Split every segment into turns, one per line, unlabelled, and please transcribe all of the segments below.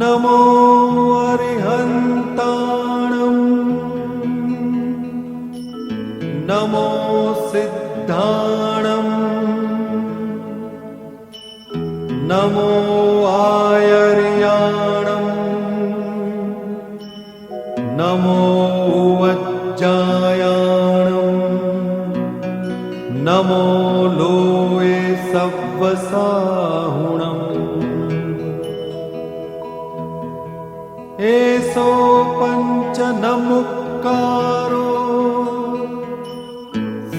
नमो अरिहन्ताणम् नमो सिद्धाणम् नमो आयर्याणम् नमो वज्जायाणम् नमो लोये सव्वसाहुणम् एसो पञ्चनमुक्कारो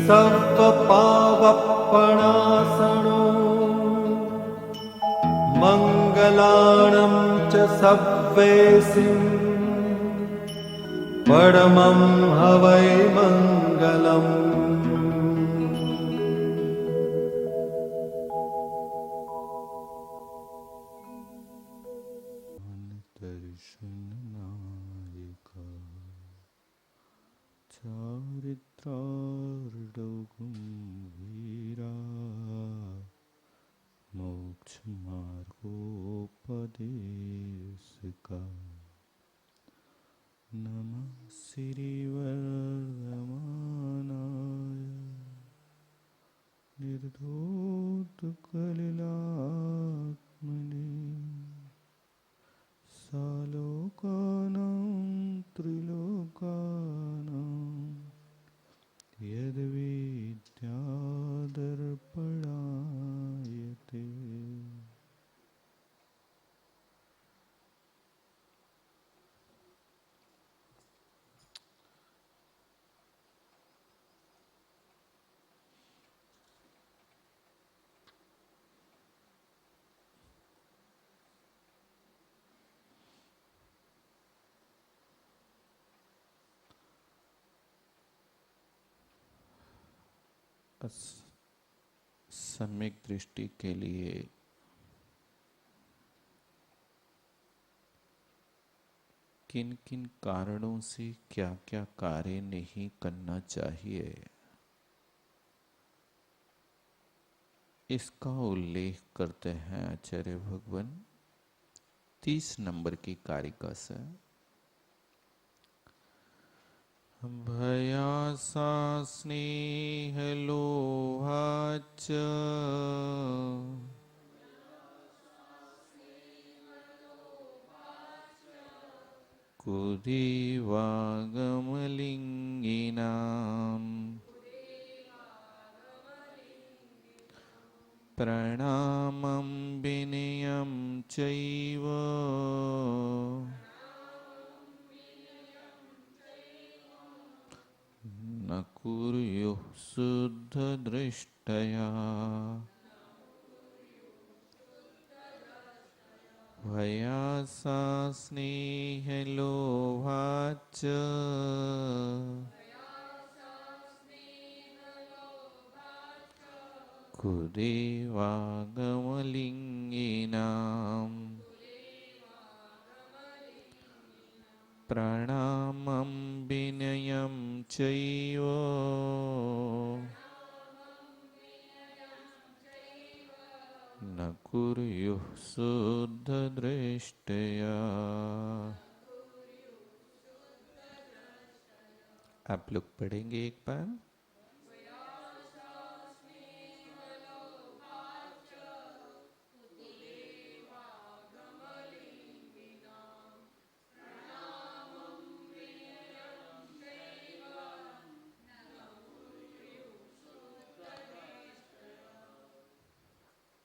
सव्वपावप्पणासनो मङ्गलाणं च सव्वेसिं परमं हवै मङ्गलम्।
दर्शननायिका चारित्रार्डगुंभीरा मोक्षमार्गोपदेशका नमः श्रीवरदमानाय निर्धूतकलिलात्मने सालोकानां त्रिलोकानां यद्विद्यादर्पणायते। सम्यक दृष्टि के लिए किन किन कारणों से क्या क्या कार्य नहीं करना चाहिए, इसका उल्लेख करते हैं आचार्य भगवान 30 नंबर की कारिका से। भयासा स्नेह लोभाच कुधिवागमलिंगिनाम् प्रणामं विनयं चैव न कुर्युः शुद्धदृष्टया। भयासा स्नेहलोभाच्च कुदेवागमलिंगिनाम् प्रणामं विनयं चैव न कुर्युः शुद्धदृष्टया। आप लोग पढ़ेंगे एक बार।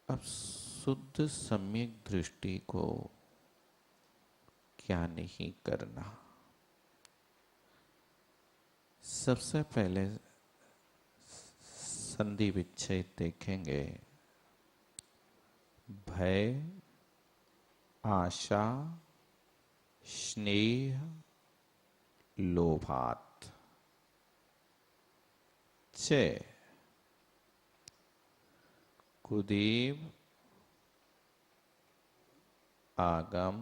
अब शुद्ध सम्यक दृष्टि को क्या नहीं करना, सबसे पहले संधि विच्छेद देखेंगे। भय, आशा, स्नेह, लोभात च कुदेव आगम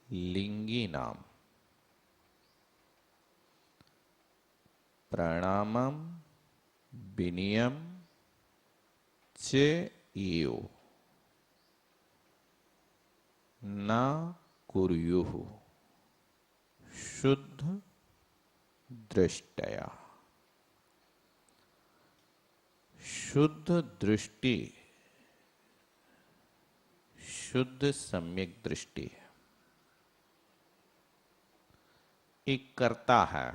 लिंगिनाम प्रणामम विनयम च एव ना कुर्युः शुद्ध दृष्टया। शुद्ध दृष्टि, शुद्ध सम्यक दृष्टि एक कर्ता है।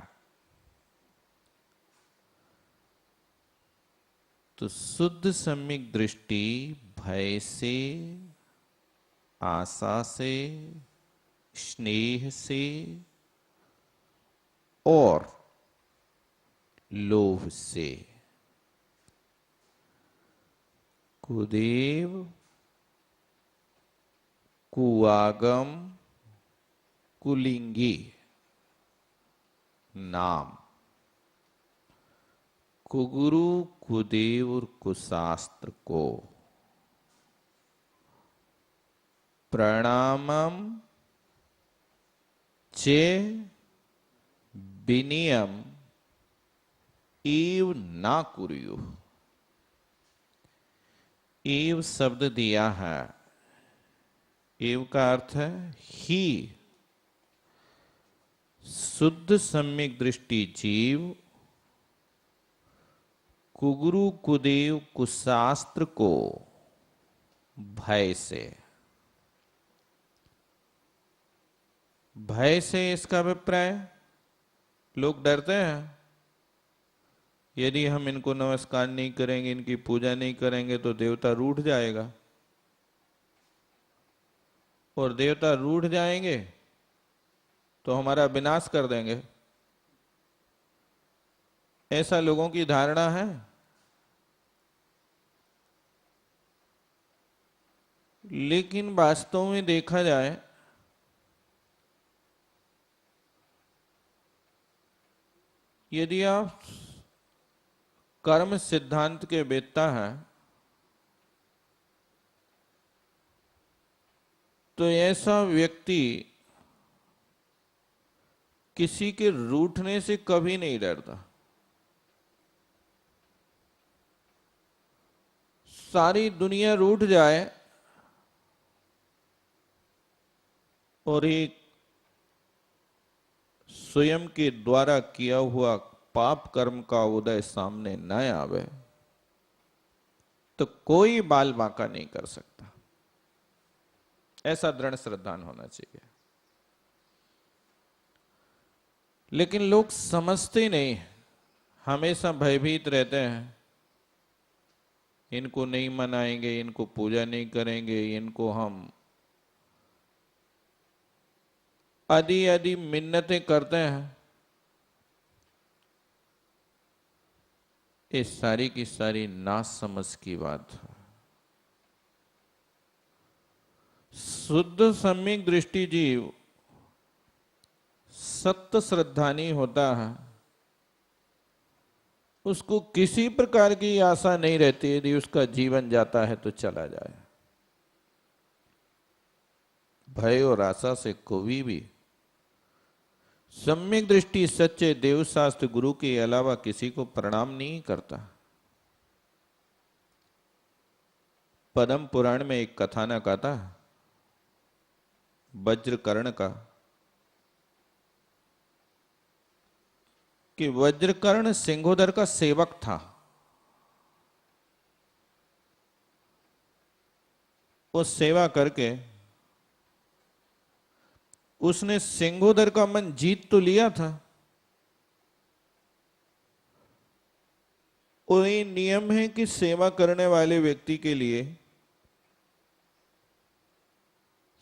तो शुद्ध सम्यक दृष्टि भय से, आशा से, स्नेह से और लोभ से, कुदेव, कुआगम, कुलिंगी नाम, कुगुरु, कुदेव और कुशास्त्र को प्रणामम चे विनियम एव ना कुर्यु। एव शब्द दिया है। एव का अर्थ है ही। शुद्ध सम्यक दृष्टि जीव कुगुरु, कुदेव, कुशास्त्र को भय से, भय से इसका अभिप्राय लोग डरते हैं यदि हम इनको नमस्कार नहीं करेंगे, इनकी पूजा नहीं करेंगे तो देवता रूठ जाएगा, और देवता रूठ जाएंगे तो हमारा विनाश कर देंगे। ऐसा लोगों की धारणा है। लेकिन वास्तव में देखा जाए यदि आप कर्म सिद्धांत के वेत्ता हैं तो ऐसा व्यक्ति किसी के रूठने से कभी नहीं डरता। सारी दुनिया रूठ जाए और एक स्वयं के द्वारा किया हुआ पाप कर्म का उदय सामने न आवे तो कोई बाल बांका नहीं कर सकता। ऐसा दृढ़ श्रद्धान होना चाहिए। लेकिन लोग समझते नहीं, हमेशा भयभीत रहते हैं। इनको नहीं मनाएंगे, इनको पूजा नहीं करेंगे, इनको हम आदि आदि मिन्नतें करते हैं। ये सारी की सारी नासमझ की बात है। शुद्ध सम्यक दृष्टि जीव सत्य श्रद्धानी होता है। उसको किसी प्रकार की आशा नहीं रहती, यदि उसका जीवन जाता है तो चला जाए। भय और आशा से कोई भी सम्यक दृष्टि सच्चे देवशास्त्र गुरु के अलावा किसी को प्रणाम नहीं करता। पद्म पुराण में एक कथानक आता है वज्रकर्ण का, कि वज्रकर्ण सिंहोदर का सेवक था। वो सेवा करके उसने सिंहोदर का मन जीत तो लिया था। और ये नियम है कि सेवा करने वाले व्यक्ति के लिए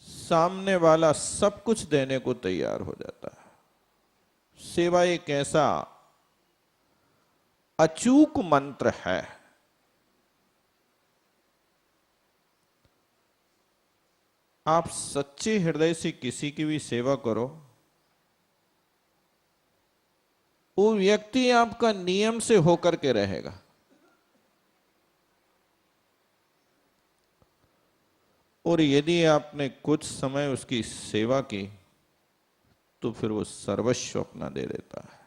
सामने वाला सब कुछ देने को तैयार हो जाता है। सेवा एक ऐसा अचूक मंत्र है। आप सच्चे हृदय से किसी की भी सेवा करो, वो व्यक्ति आपका नियम से होकर के रहेगा। और यदि आपने कुछ समय उसकी सेवा की तो फिर वो सर्वस्व अपना दे देता है।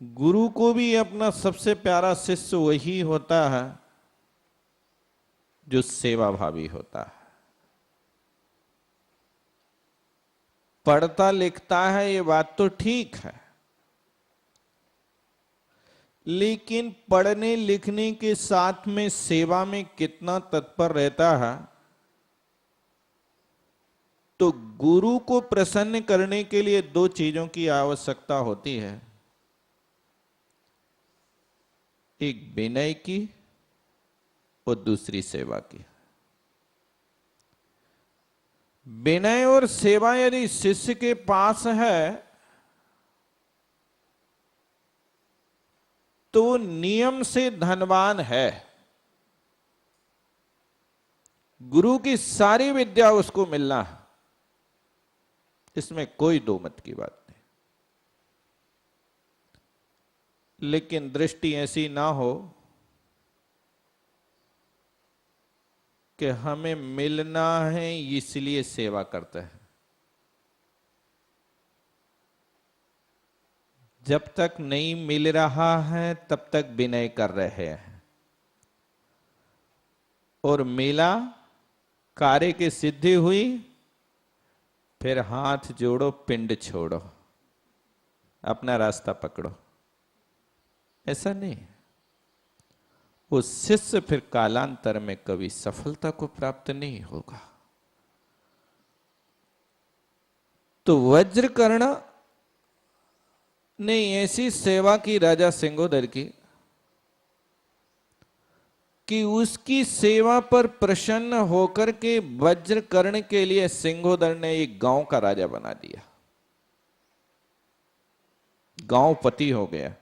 गुरु को भी अपना सबसे प्यारा शिष्य वही होता है जो सेवा भावी होता है। पढ़ता लिखता है, ये बात तो ठीक है, लेकिन पढ़ने लिखने के साथ में सेवा में कितना तत्पर रहता है। तो गुरु को प्रसन्न करने के लिए दो चीजों की आवश्यकता होती है, एक विनय की और दूसरी सेवा की। विनय और सेवा यदि शिष्य के पास है तो वो नियम से धनवान है। गुरु की सारी विद्या उसको मिलना है, इसमें कोई दो मत की बात नहीं। लेकिन दृष्टि ऐसी ना हो कि हमें मिलना है इसलिए सेवा करते हैं। जब तक नहीं मिल रहा है तब तक विनय कर रहे हैं, और मिला, कार्य की सिद्धि हुई, फिर हाथ जोड़ो, पिंड छोड़ो, अपना रास्ता पकड़ो। ऐसा नहीं। वो शिष्य फिर कालांतर में कभी सफलता को प्राप्त नहीं होगा। तो वज्रकर्ण ने ऐसी सेवा की राजा सिंहोदर की कि उसकी सेवा पर प्रसन्न होकर के वज्रकर्ण के लिए सिंहोदर ने एक गांव का राजा बना दिया। गांवपति हो गया।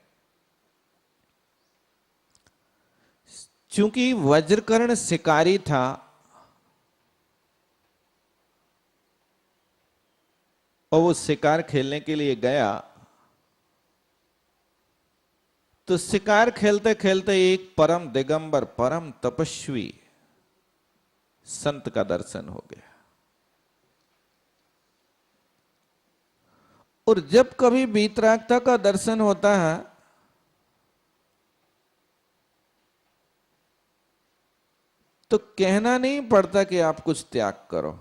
चूंकि वज्रकर्ण शिकारी था, और वो शिकार खेलने के लिए गया, तो शिकार खेलते खेलते एक परम दिगंबर, परम तपस्वी संत का दर्शन हो गया। और जब कभी वीतरागता का दर्शन होता है तो कहना नहीं पड़ता कि आप कुछ त्याग करो।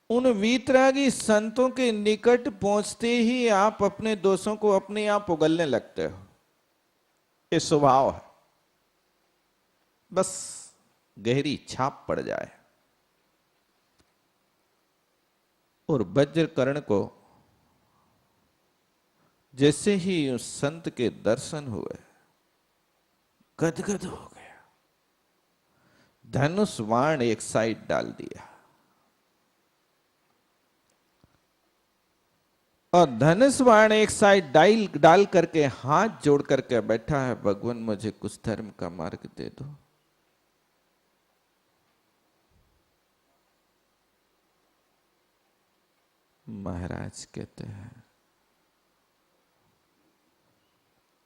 उन वीतरागी संतों के निकट पहुंचते ही आप अपने दोषों को अपने आप उगलने लगते हो। ये स्वभाव है, बस गहरी छाप पड़ जाए। और वज्रकर्ण को जैसे ही उस संत के दर्शन हुए, गदगद हो गया। धनुष बाण एक साइड डाल दिया, और धनुष बाण एक साइड डाल करके हाथ जोड़ करके बैठा है, भगवान मुझे कुछ धर्म का मार्ग दे दो। महाराज कहते हैं,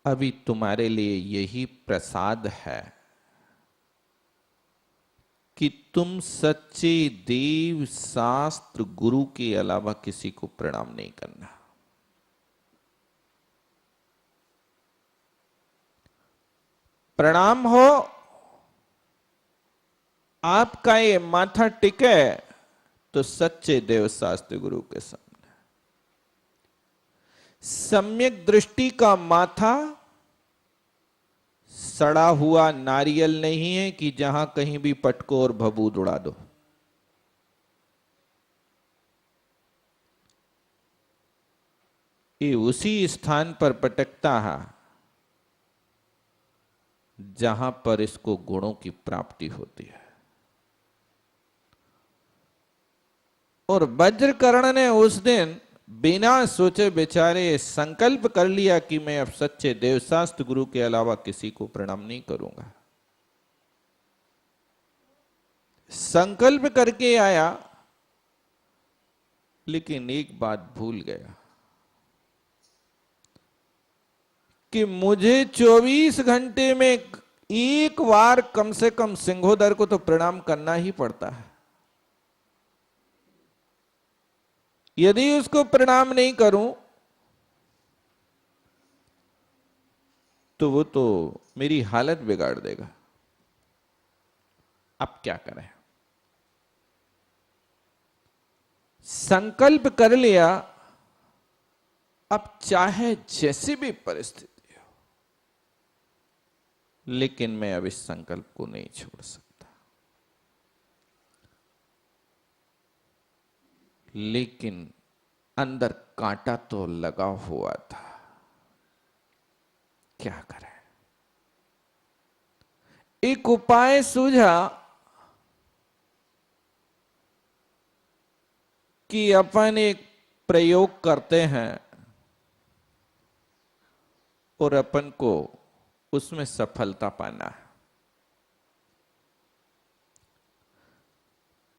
अभी तुम्हारे लिए यही प्रसाद है कि तुम सच्चे देव, शास्त्र, गुरु के अलावा किसी को प्रणाम नहीं करना। प्रणाम हो, आपका ये माथा टिके तो सच्चे देव, शास्त्र, गुरु के सामने। सम्यक दृष्टि का माथा सड़ा हुआ नारियल नहीं है कि जहां कहीं भी पटको और भभूत उड़ा दो। ये उसी स्थान पर पटकता है जहां पर इसको गुणों की प्राप्ति होती है। और वज्रकर्ण ने उस दिन बिना सोचे विचारे संकल्प कर लिया कि मैं अब सच्चे देवशास्त्र गुरु के अलावा किसी को प्रणाम नहीं करूंगा। संकल्प करके आया, लेकिन एक बात भूल गया कि मुझे 24 घंटे में एक बार कम से कम सिंहोदर को तो प्रणाम करना ही पड़ता है। यदि उसको प्रणाम नहीं करूं तो वो तो मेरी हालत बिगाड़ देगा। अब क्या करें? संकल्प कर लिया, अब चाहे जैसी भी परिस्थिति हो, लेकिन मैं अब इस संकल्प को नहीं छोड़ सकता। लेकिन अंदर कांटा तो लगा हुआ था, क्या करें? एक उपाय सूझा कि अपन एक प्रयोग करते हैं और अपन को उसमें सफलता पाना है।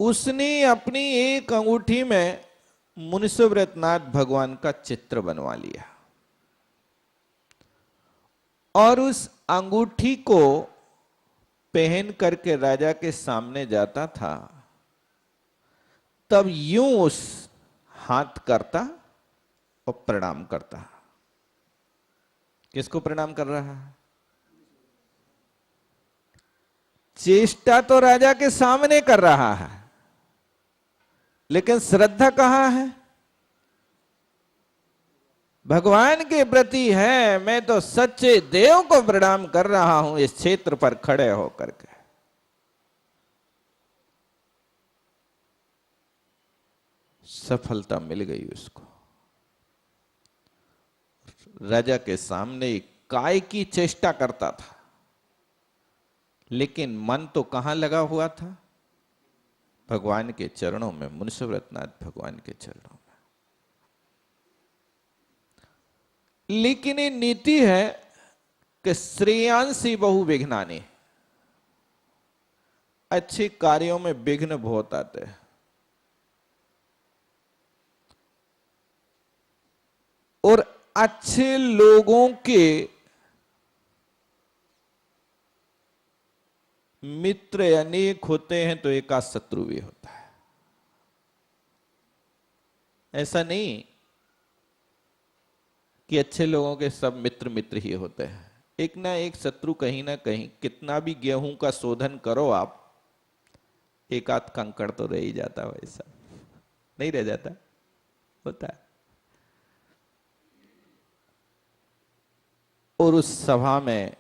उसने अपनी एक अंगूठी में मुनिसुव्रतनाथ भगवान का चित्र बनवा लिया और उस अंगूठी को पहन करके राजा के सामने जाता था, तब यूं उस हाथ करता और प्रणाम करता। किसको प्रणाम कर रहा है? चेष्टा तो राजा के सामने कर रहा है, लेकिन श्रद्धा कहां है? भगवान के प्रति है। मैं तो सच्चे देव को प्रणाम कर रहा हूं इस क्षेत्र पर खड़े होकर के। सफलता मिल गई उसको। राजा के सामने काय की चेष्टा करता था, लेकिन मन तो कहां लगा हुआ था? भगवान के चरणों में, मुनिसुव्रतनाथ भगवान के चरणों में। लेकिन ये नीति है कि श्रेयांसी बहु विघ्नानि। अच्छे कार्यों में विघ्न बहुत आते हैं। और अच्छे लोगों के मित्र अनेक होते हैं तो एक आध शत्रु भी होता है। ऐसा नहीं कि अच्छे लोगों के सब मित्र मित्र ही होते हैं। एक ना एक शत्रु कहीं ना कहीं, कितना भी गेहूं का शोधन करो आप, एक आध कंकड़ तो रह ही जाता। वैसा नहीं रह जाता? होता है। और उस सभा में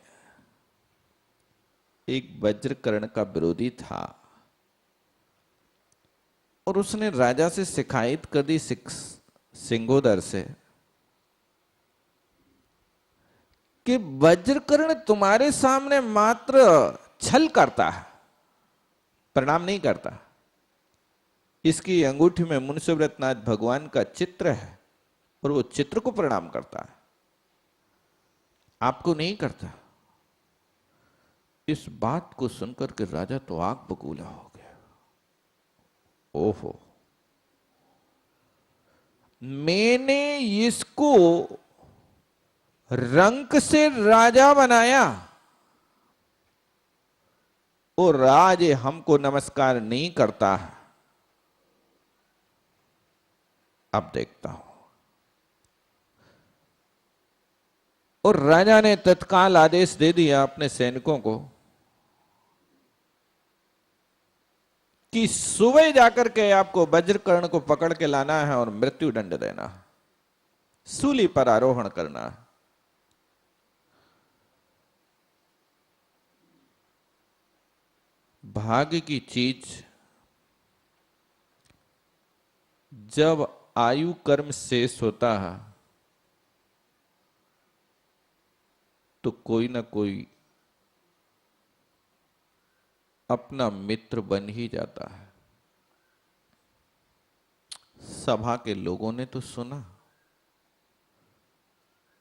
एक वज्रकर्ण का विरोधी था और उसने राजा से शिकायत कर दी सिंगोदर से कि वज्रकर्ण तुम्हारे सामने मात्र छल करता है, प्रणाम नहीं करता। इसकी अंगूठी में मुनिसुव्रतनाथ भगवान का चित्र है और वो चित्र को प्रणाम करता है, आपको नहीं करता। इस बात को सुनकर के राजा तो आग बबूला हो गया। ओहो, मैंने इसको रंक से राजा बनाया और राज हमको नमस्कार नहीं करता है। अब देखता हूं। और राजा ने तत्काल आदेश दे दिया अपने सैनिकों को कि सुबह जाकर के आपको वज्रकर्ण को पकड़ के लाना है और मृत्यु दंड देना है, सूली पर आरोहण करना है। भाग्य की चीज, जब आयु कर्म शेष होता है तो कोई ना कोई अपना मित्र बन ही जाता है। सभा के लोगों ने तो सुना,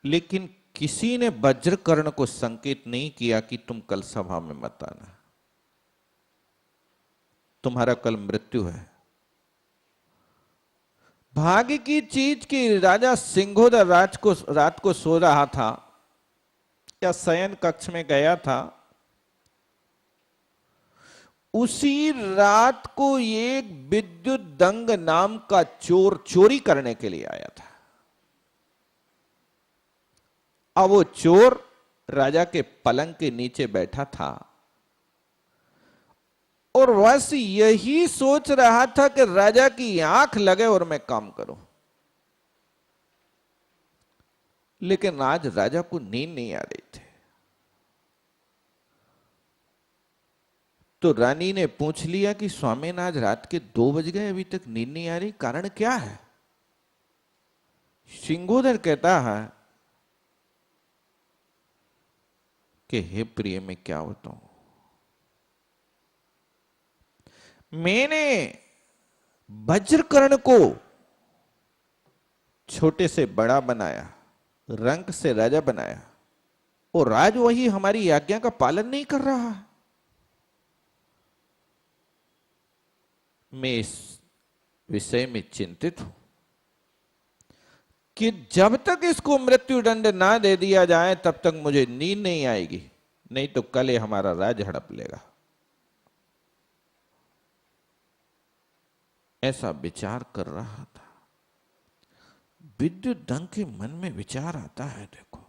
लेकिन किसी ने वज्रकर्ण को संकेत नहीं किया कि तुम कल सभा में मत आना, तुम्हारा कल मृत्यु है। भाग्य की चीज की राजा सिंघोदर रात को सो रहा था या शयन कक्ष में गया था, उसी रात को एक विद्युत दंग नाम का चोर चोरी करने के लिए आया था। अब वो चोर राजा के पलंग के नीचे बैठा था और बस यही सोच रहा था कि राजा की आंख लगे और मैं काम करूं। लेकिन आज राजा को नींद नहीं आ रही थी। तो रानी ने पूछ लिया कि स्वामी आज रात के 2 बज गए, अभी तक नींद नहीं आ रही, कारण क्या है? सिंगोदर कहता है कि हे प्रिय, मैं क्या बताऊं, मैंने वज्रकर्ण को छोटे से बड़ा बनाया, रंक से राजा बनाया, और राज वही हमारी आज्ञा का पालन नहीं कर रहा है। मैं इस विषय में चिंतित हूं कि जब तक इसको मृत्यु दंड ना दे दिया जाए तब तक मुझे नींद नहीं आएगी, नहीं तो कल ये हमारा राज हड़प लेगा। ऐसा विचार कर रहा था। विद्युत दंग के मन में विचार आता है, देखो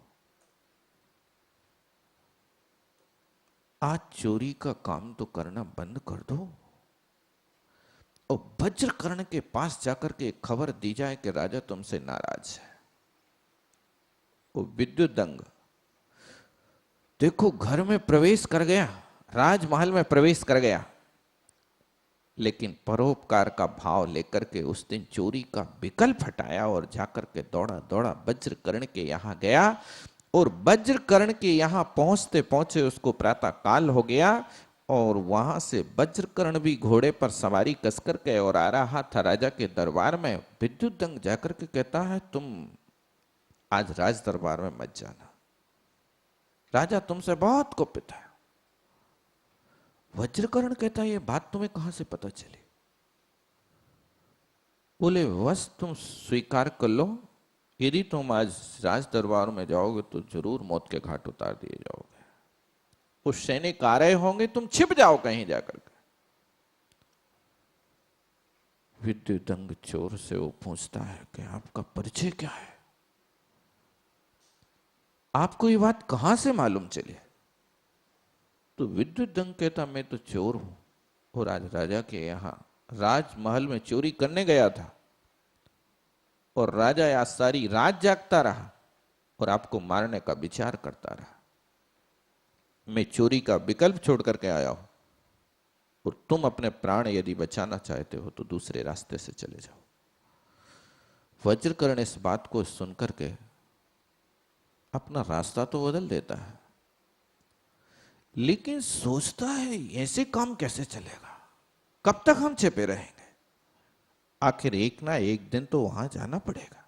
आज चोरी का काम तो करना बंद कर दो और वज्रकर्ण के पास जाकर के खबर दी जाए कि राजा तुमसे नाराज है। वो विद्युत दंग देखो घर में प्रवेश कर गया, राजमहल में प्रवेश कर गया, लेकिन परोपकार का भाव लेकर के उस दिन चोरी का विकल्प हटाया और जाकर के दौड़ा दौड़ा वज्रकर्ण के यहां गया। और वज्रकर्ण के यहां पहुंचते पहुंचे उसको प्रातः काल हो गया, और वहां से वज्रकर्ण भी घोड़े पर सवारी कसकर के और आ रहा था राजा के दरबार में। विद्युत दंग जाकर के कहता है, तुम आज राज दरबार में मत जाना, राजा तुमसे बहुत कुपित है। वज्रकर्ण कहता है, ये बात तुम्हें कहां से पता चली? बोले, बस तुम स्वीकार कर लो, यदि तुम आज राज दरबार में जाओगे तो जरूर मौत के घाट उतार दिए जाओगे। कुछ सैनिक आ रहे होंगे, तुम छिप जाओ कहीं जाकर के। विद्युत दंग चोर से वो पूछता है कि आपका परिचय क्या है, आपको ये बात कहां से मालूम चली? तो विद्युत दंग कहता, मैं तो चोर हूं और आज राजा के यहां राजमहल में चोरी करने गया था, और राजा आज सारी रात जागता रहा और आपको मारने का विचार करता रहा। मैं चोरी का विकल्प छोड़ करके आया हूं, और तुम अपने प्राण यदि बचाना चाहते हो तो दूसरे रास्ते से चले जाओ। वज्रकर्ण इस बात को सुनकर के अपना रास्ता तो बदल देता है, लेकिन सोचता है ऐसे काम कैसे चलेगा, कब तक हम छिपे रहेंगे, आखिर एक ना एक दिन तो वहां जाना पड़ेगा।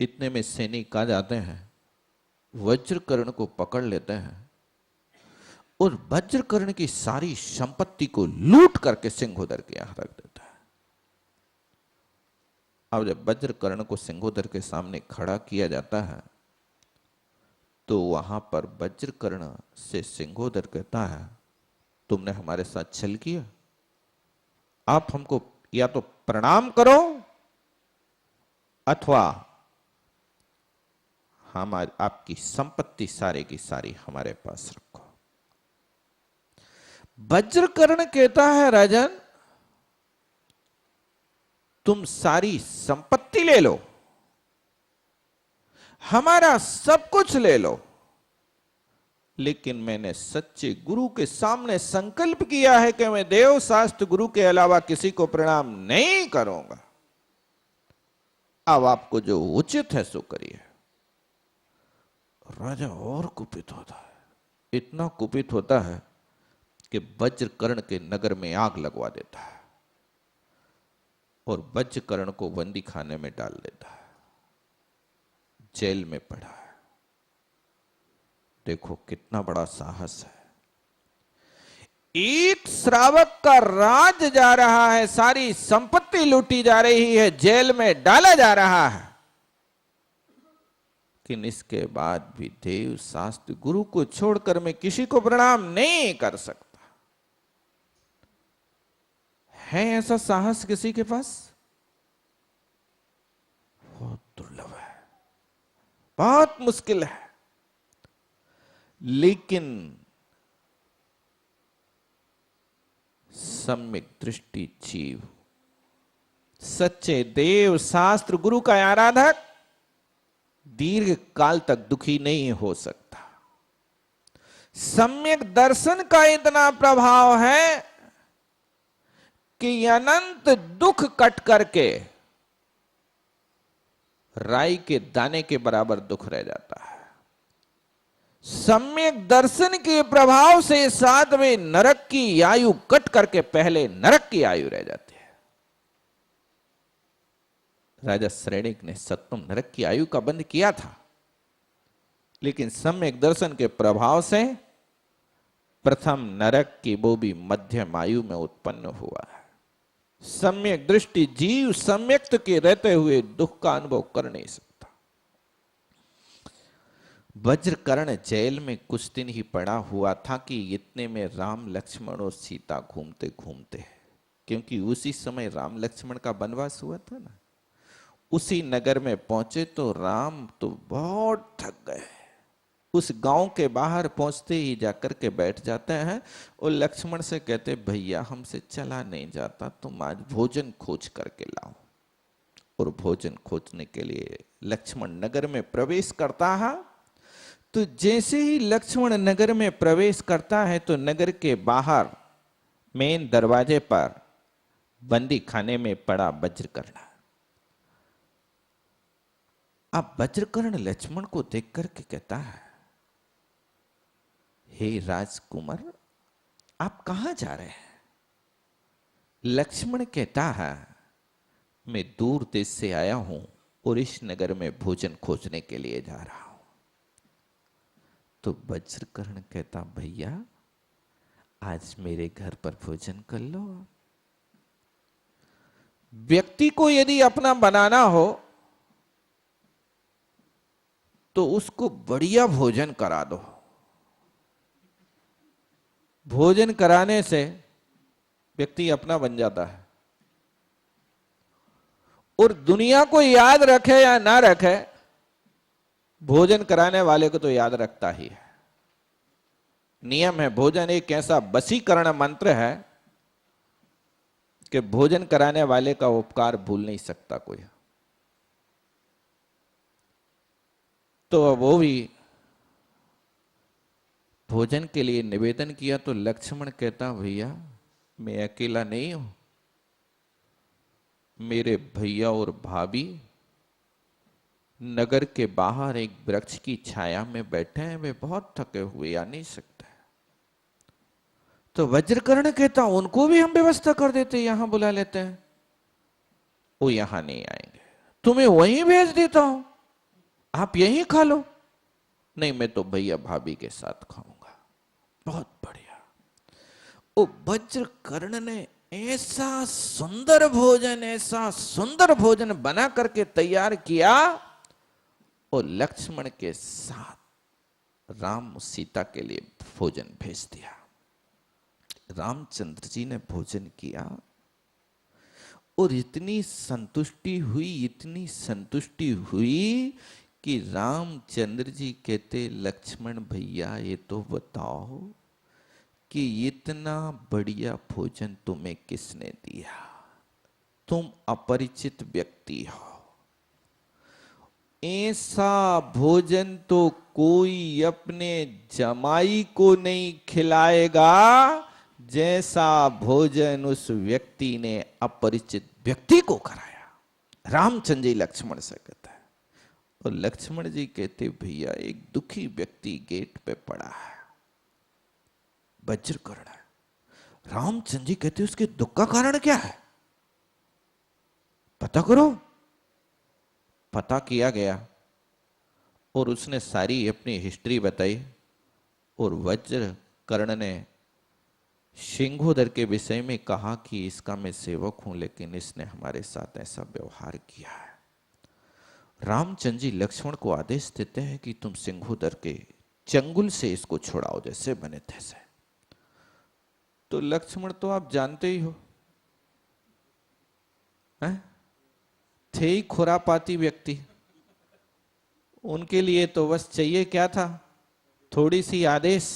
इतने में सैनिक आ जाते हैं, वज्रकर्ण को पकड़ लेते हैं और वज्रकर्ण की सारी संपत्ति को लूट करके सिंहोदर के यहां रख देता है। अब जब वज्रकर्ण को सिंहोदर के सामने खड़ा किया जाता है तो वहां पर वज्रकर्ण से सिंहोदर कहता है, तुमने हमारे साथ छल किया, आप हमको या तो प्रणाम करो अथवा हम आज आपकी संपत्ति सारे की सारी हमारे पास रखो। वज्रकर्ण कहता है, राजन तुम सारी संपत्ति ले लो, हमारा सब कुछ ले लो, लेकिन मैंने सच्चे गुरु के सामने संकल्प किया है कि मैं देव शास्त्र गुरु के अलावा किसी को प्रणाम नहीं करूंगा। अब आपको जो उचित है सो करिए। राजा और कुपित होता है, इतना कुपित होता है कि वज्रकर्ण के नगर में आग लगवा देता है और वज्रकर्ण को बंदी खाने में डाल देता है, जेल में पड़ा है। देखो कितना बड़ा साहस है। एक श्रावक का राज जा रहा है, सारी संपत्ति लूटी जा रही है, जेल में डाला जा रहा है, लेकिन इसके बाद भी देव शास्त्र गुरु को छोड़कर मैं किसी को प्रणाम नहीं कर सकता। है ऐसा साहस किसी के पास? बहुत दुर्लभ है, बहुत मुश्किल है। लेकिन सम्यक दृष्टि जीव सच्चे देव शास्त्र गुरु का आराधक दीर्घ काल तक दुखी नहीं हो सकता। सम्यक दर्शन का इतना प्रभाव है कि अनंत दुख कट करके राई के दाने के बराबर दुख रह जाता है। सम्यक दर्शन के प्रभाव से 7वें नरक की आयु कट करके पहले नरक की आयु रह जाती है। राजा श्रेणिक ने 7वें नरक की आयु का बंध किया था, लेकिन सम्यक दर्शन के प्रभाव से प्रथम नरक की वो भी मध्यम आयु में उत्पन्न हुआ है। सम्यक दृष्टि जीव सम्यक्त के रहते हुए दुख का अनुभव कर नहीं सकता। वज्रकर्ण जेल में कुछ दिन ही पड़ा हुआ था कि इतने में राम लक्ष्मण और सीता घूमते घूमते, क्योंकि उसी समय राम लक्ष्मण का वनवास हुआ था ना, उसी नगर में पहुंचे तो राम तो बहुत थक गए। उस गांव के बाहर पहुंचते ही जाकर के बैठ जाते हैं और लक्ष्मण से कहते, भैया हमसे चला नहीं जाता, तुम आज भोजन खोज करके लाओ। और भोजन खोजने के लिए लक्ष्मण नगर में प्रवेश करता है। तो जैसे ही लक्ष्मण नगर में प्रवेश करता है तो नगर के बाहर मेन दरवाजे पर बंदी खाने में पड़ा वज्रकर्ण। अब वज्रकर्ण लक्ष्मण को देख करके कहता है, हे राजकुमार, आप कहां जा रहे हैं? लक्ष्मण कहता है, मैं दूर देश से आया हूं और इस नगर में भोजन खोजने के लिए जा रहा हूं। तो वज्रकर्ण कहता, भैया आज मेरे घर पर भोजन कर लो। व्यक्ति को यदि अपना बनाना हो तो उसको बढ़िया भोजन करा दो। भोजन कराने से व्यक्ति अपना बन जाता है। और दुनिया को याद रखे या ना रखे, भोजन कराने वाले को तो याद रखता ही है। नियम है, भोजन एक ऐसा वशीकरण मंत्र है कि भोजन कराने वाले का उपकार भूल नहीं सकता कोई। तो वो भी भोजन के लिए निवेदन किया तो लक्ष्मण कहता, भैया मैं अकेला नहीं हूं, मेरे भैया और भाभी नगर के बाहर एक वृक्ष की छाया में बैठे हैं, वे बहुत थके हुए आ नहीं सकते। तो वज्रकर्ण कहता, उनको भी हम व्यवस्था कर देते, यहां बुला लेते हैं। वो यहां नहीं आएंगे, तुम्हें वहीं भेज देता हूं, आप यहीं खा लो। नहीं, मैं तो भैया भाभी के साथ खाऊंगा। बहुत बढ़िया। ओ वज्रकर्ण ने ऐसा सुंदर भोजन बना करके तैयार किया और लक्ष्मण के साथ राम सीता के लिए भोजन भेज दिया। रामचंद्र जी ने भोजन किया और इतनी संतुष्टि हुई कि रामचंद्र जी कहते, लक्ष्मण भैया ये तो बताओ कि इतना बढ़िया भोजन तुम्हें किसने दिया? तुम अपरिचित व्यक्ति हो, ऐसा भोजन तो कोई अपने जमाई को नहीं खिलाएगा जैसा भोजन उस व्यक्ति ने अपरिचित व्यक्ति को कराया। रामचंद्र जी लक्ष्मण से कहता है। और लक्ष्मण जी कहते, भैया एक दुखी व्यक्ति गेट पे पड़ा है, वज्रकर्ण है। रामचंद्र जी कहते, उसके दुख का कारण क्या है? पता करो। पता किया गया और उसने सारी अपनी हिस्ट्री बताई। और वज्रकर्ण ने सिंहोदर के विषय में कहा कि इसका मैं सेवक हूं, लेकिन इसने हमारे साथ ऐसा व्यवहार किया है। रामचंद्र जी लक्ष्मण को आदेश देते हैं कि तुम सिंहोदर के चंगुल से इसको छुड़ाओ, जैसे बने तैसे। तो लक्ष्मण तो आप जानते ही हो, थे ही खुरापाती व्यक्ति। उनके लिए तो बस चाहिए क्या था, थोड़ी सी आदेश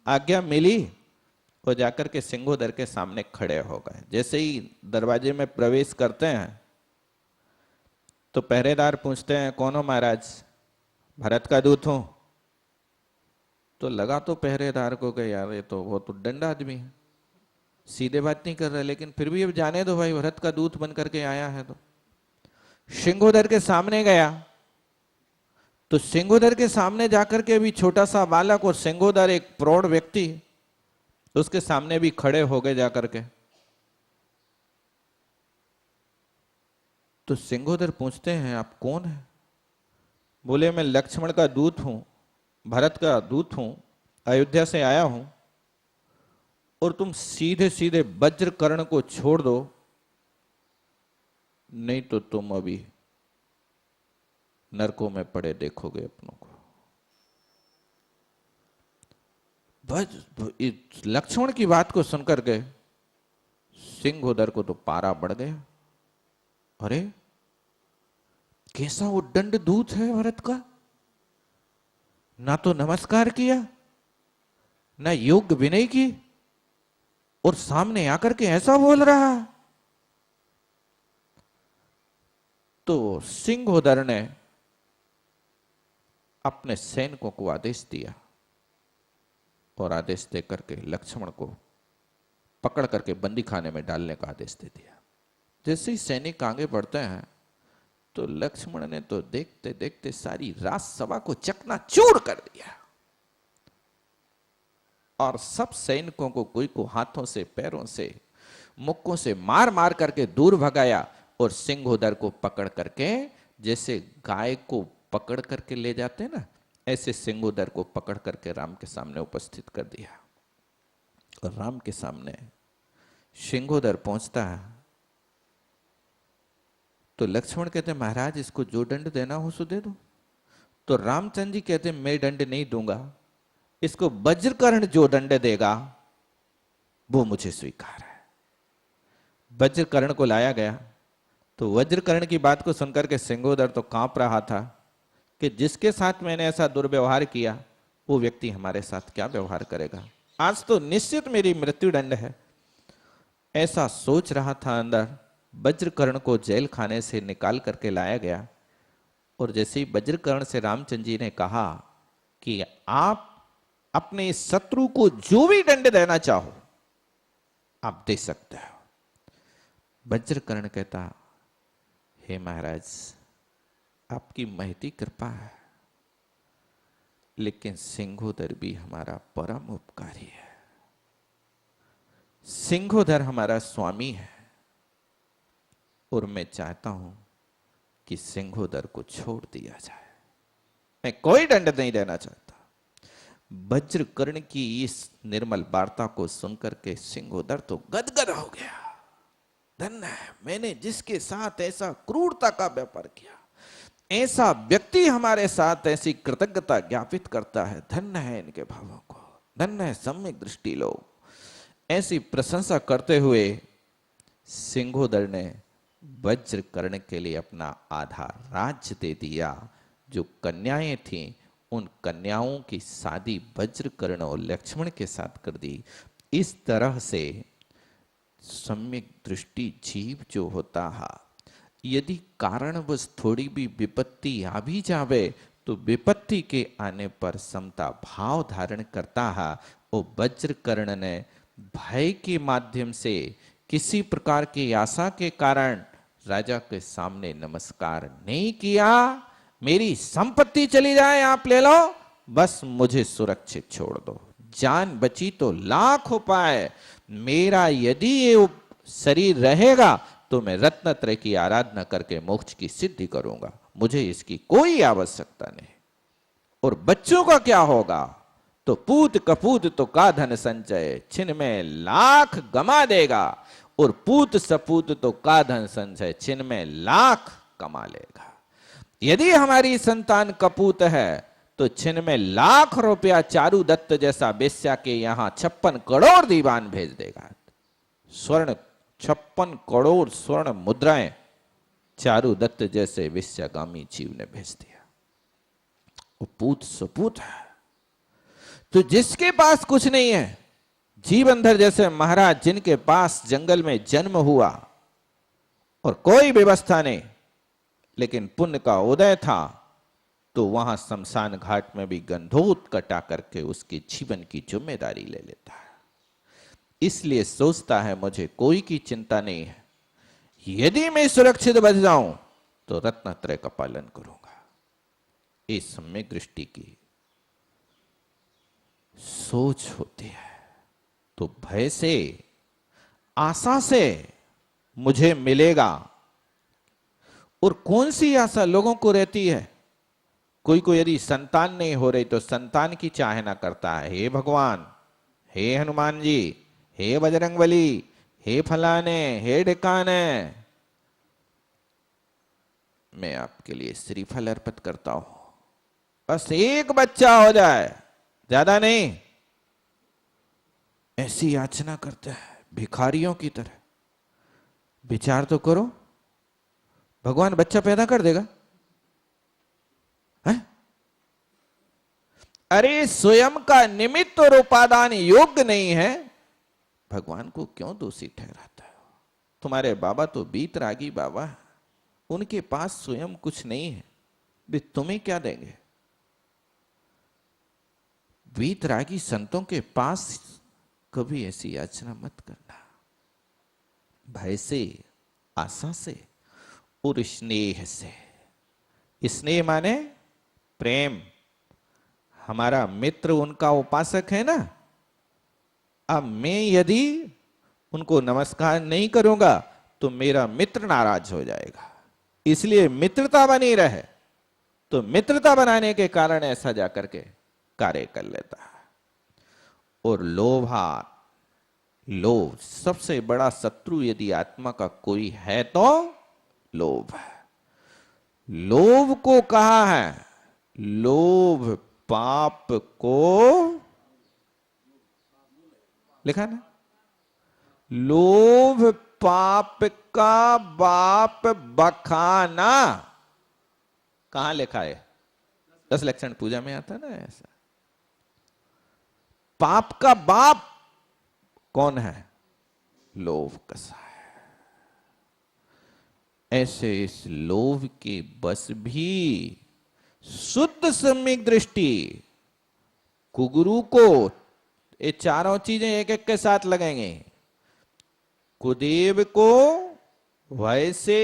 आज्ञा मिली वो जाकर के सिंहोदर के सामने खड़े हो गए। जैसे ही दरवाजे में प्रवेश करते हैं तो पहरेदार पूछते हैं, कौन हो महाराज? भरत का दूत हूं। तो लगा तो पहरेदार को कि यार ये तो वो तो दंड आदमी है, सीधे बात नहीं कर रहा, लेकिन फिर भी अब जाने दो भाई, भरत का दूत बन करके आया है। तो सिंहोदर के सामने गया तो सिंहोदर के सामने जाकर के भी छोटा सा बालक और सिंहोदर एक प्रौढ़ व्यक्ति उसके सामने भी खड़े हो गए जाकर के। तो सिंहोदर पूछते हैं, आप कौन है? बोले, मैं लक्ष्मण का दूत हूं, भरत का दूत हूं, अयोध्या से आया हूं, और तुम सीधे सीधे वज्रकर्ण को छोड़ दो, नहीं तो तुम अभी नरकों में पड़े देखोगे अपनों को। लक्ष्मण की बात को सुनकर के सिंहोदर को तो पारा बढ़ गया। अरे कैसा वो दंड दूत है भरत का, ना तो नमस्कार किया, ना योग विनय की, और सामने आकर के ऐसा बोल रहा। तो सिंहोदर ने अपने सैनिकों को आदेश दिया और आदेश देकर के लक्ष्मण को पकड़ करके बंदी खाने में डालने का आदेश दे दिया। जैसे ही सैनिक आगे बढ़ते हैं तो लक्ष्मण ने तो देखते देखते सारी राजसभा को चकनाचूर कर दिया और सब सैनिकों को कोई को हाथों से, पैरों से, मुक्कों से मार मार करके दूर भगाया और सिंहोदर को पकड़ करके, जैसे गाय को पकड़ करके ले जाते हैं ना, ऐसे सिंहोदर को पकड़ करके राम के सामने उपस्थित कर दिया। और राम के सामने सिंहोदर पहुंचता है तो लक्ष्मण कहते, महाराज इसको जो दंड देना हो सो दे दो। तो रामचंद्र जी कहते, मैं दंड नहीं दूंगा, इसको वज्रकर्ण जो दंड देगा वो मुझे स्वीकार है। वज्रकर्ण को लाया गया तो वज्रकर्ण की बात को सुनकर के सिंहोदर तो कांप रहा था कि जिसके साथ मैंने ऐसा दुर्व्यवहार किया वो व्यक्ति हमारे साथ क्या व्यवहार करेगा, आज तो निश्चित मेरी मृत्यु दंड है। ऐसा सोच रहा था अंदर। वज्रकर्ण को जेल खाने से निकाल करके लाया गया और जैसे ही वज्रकर्ण से रामचंद्र जी ने कहा कि आप अपने इस शत्रु को जो भी दंड देना चाहो आप दे सकते हो। वज्रकर्ण कहता, हे महाराज आपकी महती कृपा है, लेकिन सिंहोदर भी हमारा परम उपकारी है, सिंहोदर हमारा स्वामी है और मैं चाहता हूं कि सिंहोदर को छोड़ दिया जाए, मैं कोई दंड नहीं देना चाहता। वज्रकर्ण की इस निर्मल वार्ता को सुनकर के सिंहोदर तो गदगद हो गया। धन्य है, मैंने जिसके साथ ऐसा क्रूरता का व्यापार किया, ऐसा व्यक्ति हमारे साथ ऐसी कृतज्ञता ज्ञापित करता है, धन्य है इनके भावों को, धन्य है सम्यक दृष्टि लोग। ऐसी प्रशंसा करते हुए सिंहोदर ने वज्रकर्ण के लिए अपना आधा राज्य दे दिया। जो कन्याएं थीं उन कन्याओं की शादी वज्रकर्ण और लक्ष्मण के साथ कर दी। इस तरह से सम्यक दृष्टि जीव जो होता है, यदि कारणवश थोड़ी भी विपत्ति आ भी जावे तो विपत्ति के आने पर समता भाव धारण करता है। और वज्रकर्ण ने भय के माध्यम से किसी प्रकार की आशा के कारण राजा के सामने नमस्कार नहीं किया। मेरी संपत्ति चली जाए आप ले लो, बस मुझे सुरक्षित छोड़ दो, जान बची तो लाख उपाय, मेरा यदि ये शरीर रहेगा तो मैं रत्नत्रय की आराधना करके मोक्ष की सिद्धि करूंगा, मुझे इसकी कोई आवश्यकता नहीं। और बच्चों का क्या होगा? तो पूत कपूत तो का धन संचय, छिन में लाख गमा देगा, और पूत सपूत तो का धन संचय, छिन में लाख कमा लेगा। यदि हमारी संतान कपूत है तो छिन में लाख रुपया चारू दत्त जैसा वेश्या के यहां 56 करोड़ दीवान भेज देगा। स्वर्ण 56 करोड़ स्वर्ण मुद्राएं चारू दत्त जैसे वेश्यागामी जीव ने भेज दिया। वो पूत सपूत है। तो जिसके पास कुछ नहीं है जीवनधर जैसे महाराज जिनके पास जंगल में जन्म हुआ और कोई व्यवस्था नहीं, लेकिन पुण्य का उदय था, तो वहां शमशान घाट में भी गंधोत कटा करके उसके जीवन की जिम्मेदारी ले लेता है। इसलिए सोचता है मुझे कोई की चिंता नहीं है, यदि मैं सुरक्षित बच जाऊं तो रत्नत्रय का पालन करूंगा। इस सम्यक दृष्टि की सोच होती है। तो भय से, आशा से मुझे मिलेगा। और कौन सी आशा लोगों को रहती है? कोई को यदि संतान नहीं हो रही तो संतान की चाहना करता है, हे भगवान, हे हनुमान जी, हे बजरंगबली, हे फलाने, हे ढिकाने, मैं आपके लिए श्रीफल अर्पित करता हूं, बस एक बच्चा हो जाए, ज्यादा नहीं। ऐसी याचना करते हैं भिखारियों की तरह। विचार तो करो, भगवान बच्चा पैदा कर देगा? है? अरे स्वयं का निमित्त और उपादान योग्य नहीं है, भगवान को क्यों दोषी ठहराता है? तुम्हारे बाबा तो बीतरागी बाबा है, उनके पास स्वयं कुछ नहीं है, वे तुम्हें क्या देंगे? बीतरागी संतों के पास कभी ऐसी याचना मत करना। भय से, आशा से और स्नेह से। स्नेह माने प्रेम। हमारा मित्र उनका उपासक है ना, अब मैं यदि उनको नमस्कार नहीं करूंगा तो मेरा मित्र नाराज हो जाएगा, इसलिए मित्रता बनी रहे। तो मित्रता बनाने के कारण ऐसा जाकर के कार्य कर लेता है। और लोभ सबसे बड़ा शत्रु यदि आत्मा का कोई है तो लोभ है। लोभ को कहा है, लोभ पाप को, लिखा ना, लोभ पाप का बाप बखाना। कहां लिखा है? 10 लक्षण पूजा में आता ना ऐसा। पाप का बाप कौन है? लोभ कसा है। ऐसे इस लोभ के बस भी शुद्ध सम्यक दृष्टि, कुगुरु को ये चारों चीजें एक एक के साथ लगेंगे। कुदेव को भय से,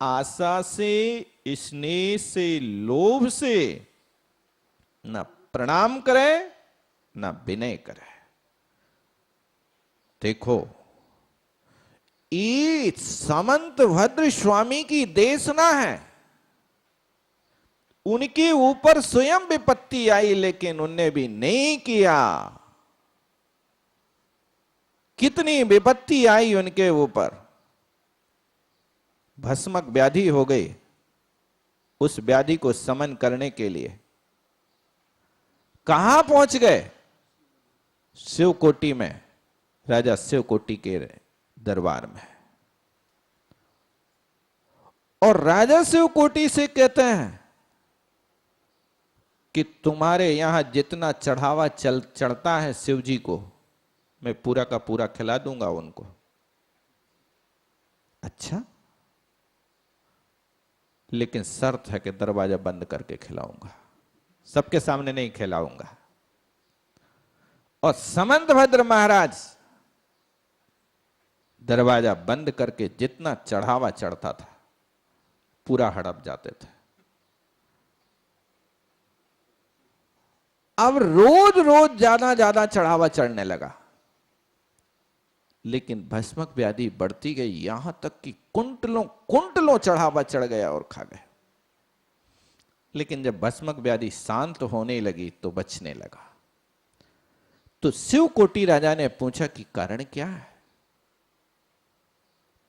आशा से, स्नेह से, लोभ से न प्रणाम करे न विनय करे। देखो, ये समंत भद्र स्वामी की देशना है। उनके ऊपर स्वयं विपत्ति आई लेकिन उनने भी नहीं किया। कितनी विपत्ति आई उनके ऊपर, भस्मक व्याधि हो गई। उस व्याधि को समन करने के लिए कहां पहुंच गए? शिवकोटि में, राजा शिवकोटि के दरबार में। और राजा शिवकोटि से कहते हैं कि तुम्हारे यहां जितना चढ़ावा चढ़ता है शिव जी को, मैं पूरा का पूरा खिला दूंगा उनको। अच्छा, लेकिन शर्त है कि दरवाजा बंद करके खिलाऊंगा, सबके सामने नहीं खिलाऊंगा। और समंतभद्र महाराज दरवाजा बंद करके जितना चढ़ावा चढ़ता था पूरा हड़प जाते थे। अब रोज रोज ज्यादा चढ़ावा चढ़ने लगा, लेकिन भस्मक व्याधि बढ़ती गई, यहां तक कि कुंटलों चढ़ावा चढ़ गया और खा गए। लेकिन जब भस्मक व्याधि शांत होने लगी तो बचने लगा। तो शिवकोटि राजा ने पूछा कि कारण क्या है?